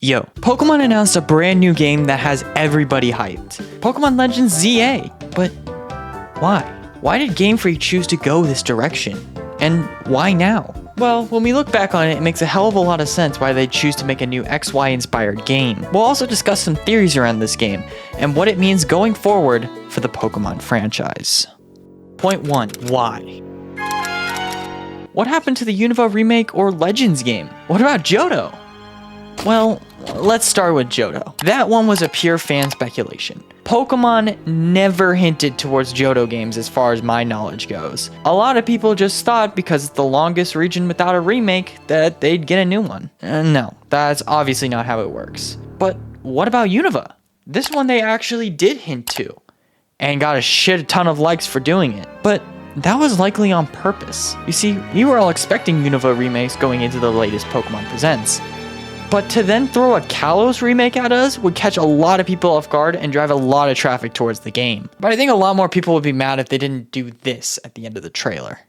Yo, Pokemon announced a brand new game that has everybody hyped. Pokemon Legends ZA. But why? Why did Game Freak choose to go this direction? And why now? Well, when we look back on it, it makes a hell of a lot of sense why they choose to make a new XY inspired game. We'll also discuss some theories around this game and what it means going forward for the Pokemon franchise. Point 1. Why? What happened to the Unova remake or Legends game? What about Johto? Well, let's start with Johto. That one was a pure fan speculation. Pokemon never hinted towards Johto games as far as my knowledge goes. A lot of people just thought because it's the longest region without a remake that they'd get a new one. No, that's obviously not how it works. But what about Unova? This one they actually did hint to, and got a shit ton of likes for doing it. But that was likely on purpose. You see, we were all expecting Unova remakes going into the latest Pokemon Presents. But to then throw a Kalos remake at us would catch a lot of people off guard and drive a lot of traffic towards the game. But I think a lot more people would be mad if they didn't do this at the end of the trailer.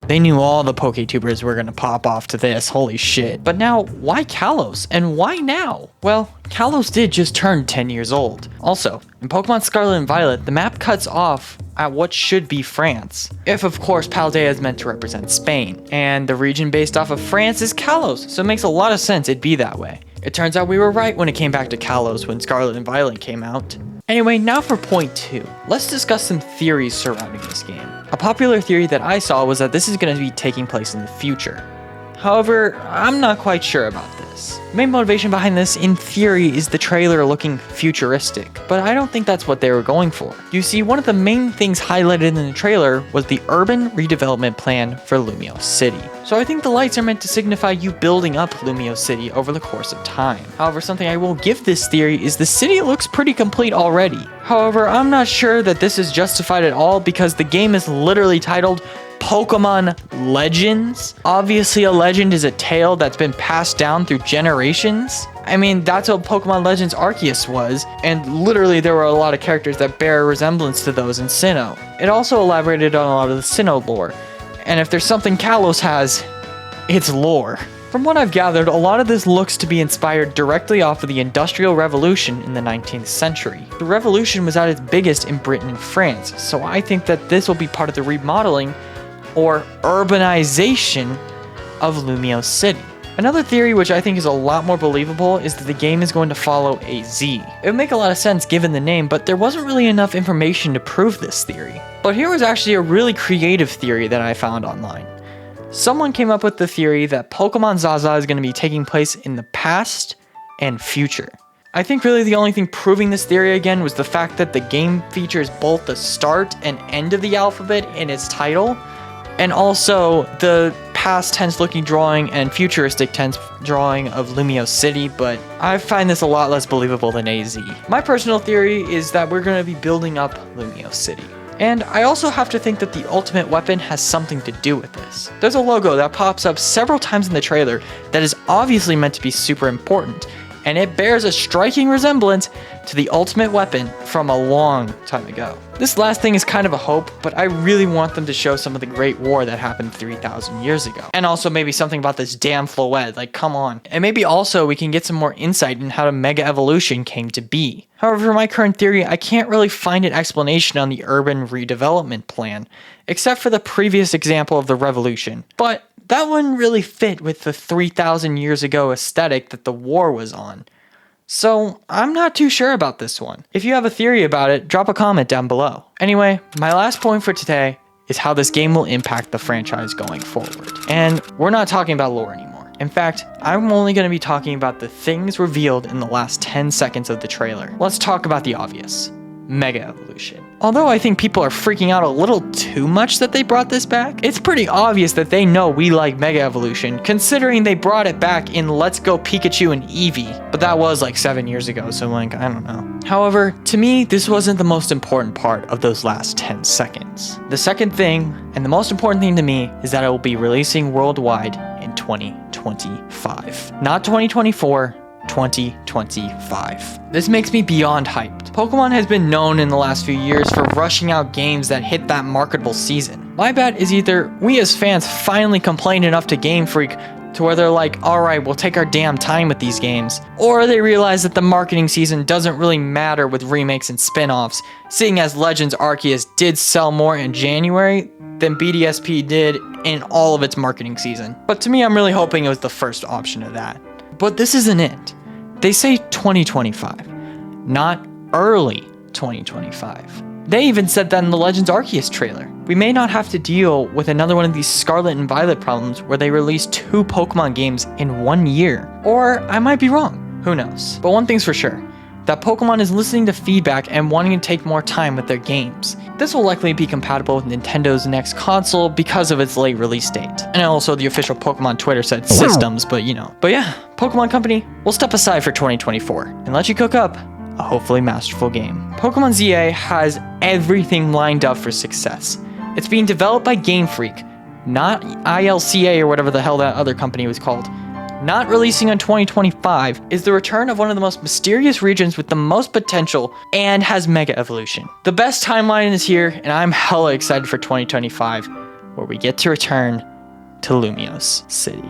They knew all the PokeTubers were gonna pop off to this, holy shit. But now, why Kalos? And why now? Well, Kalos did just turn 10 years old. Also, in Pokemon Scarlet and Violet, the map cuts off at what should be France. If of course Paldea is meant to represent Spain. And the region based off of France is Kalos, so it makes a lot of sense it'd be that way. It turns out we were right when it came back to Kalos when Scarlet and Violet came out. Anyway, now for point 2. Let's discuss some theories surrounding this game. A popular theory that I saw was that this is going to be taking place in the future. However, I'm not quite sure about this. The main motivation behind this, in theory, is the trailer looking futuristic, but I don't think that's what they were going for. You see, one of the main things highlighted in the trailer was the urban redevelopment plan for Lumio City. So I think the lights are meant to signify you building up Lumio City over the course of time. However, something I will give this theory is the city looks pretty complete already. However, I'm not sure that this is justified at all because the game is literally titled Pokemon Legends. Obviously, a legend is a tale that's been passed down through generations. I mean, that's what Pokemon Legends Arceus was, and literally there were a lot of characters that bear a resemblance to those in Sinnoh. It also elaborated on a lot of the Sinnoh lore, and if there's something Kalos has, it's lore. From what I've gathered, a lot of this looks to be inspired directly off of the Industrial Revolution in the 19th century. The revolution was at its biggest in Britain and France, so I think that this will be part of the remodeling or urbanization of Lumio City. Another theory which I think is a lot more believable is that the game is going to follow a Z. It would make a lot of sense given the name, but there wasn't really enough information to prove this theory. But here was actually a really creative theory that I found online. Someone came up with the theory that Pokemon ZA is going to be taking place in the past and future. I think really the only thing proving this theory again was the fact that the game features both the start and end of the alphabet in its title, and also the past tense looking drawing and futuristic tense drawing of Lumio City, but I find this a lot less believable than AZ. My personal theory is that we're going to be building up Lumio City. And I also have to think that the ultimate weapon has something to do with this. There's a logo that pops up several times in the trailer that is obviously meant to be super important, and it bears a striking resemblance to the ultimate weapon from a long time ago. This last thing is kind of a hope, but I really want them to show some of the Great War that happened 3,000 years ago. And also maybe something about this damn Floette, like come on. And maybe also we can get some more insight in how the Mega Evolution came to be. However, for my current theory, I can't really find an explanation on the urban redevelopment plan, except for the previous example of the revolution. But that wouldn't really fit with the 3,000 years ago aesthetic that the war was on. So I'm not too sure about this one. If you have a theory about it, drop a comment down below. Anyway, my last point for today is how this game will impact the franchise going forward. And we're not talking about lore anymore. In fact, I'm only going to be talking about the things revealed in the last 10 seconds of the trailer. Let's talk about the obvious. Mega Evolution. Although I think people are freaking out a little too much that they brought this back, it's pretty obvious that they know we like Mega Evolution, considering they brought it back in Let's Go Pikachu and Eevee, but that was like 7 years ago, so like, I don't know. However, to me, this wasn't the most important part of those last 10 seconds. The second thing, and the most important thing to me, is that it will be releasing worldwide in 2025. Not 2024, 2025. This makes me beyond hyped. Pokemon has been known in the last few years for rushing out games that hit that marketable season. My bet is either we as fans finally complained enough to Game Freak to where they're like, alright, we'll take our damn time with these games, or they realize that the marketing season doesn't really matter with remakes and spin-offs, seeing as Legends Arceus did sell more in January than BDSP did in all of its marketing season. But to me, I'm really hoping it was the first option of that. But this isn't it. They say 2025, not early 2025. They even said that in the Legends Arceus trailer. We may not have to deal with another one of these Scarlet and Violet problems where they release 2 Pokemon games in 1 year. Or I might be wrong, who knows. But one thing's for sure, that Pokemon is listening to feedback and wanting to take more time with their games. This will likely be compatible with Nintendo's next console because of its late release date. And also the official Pokemon Twitter said systems, but you know. But yeah, Pokemon Company, we'll step aside for 2024 and let you cook up a hopefully masterful game. Pokemon ZA has everything lined up for success. It's being developed by Game Freak, not ILCA or whatever the hell that other company was called. Not releasing in 2025 is the return of one of the most mysterious regions with the most potential and has Mega Evolution. The best timeline is here, and I'm hella excited for 2025, where we get to return to Lumiose City.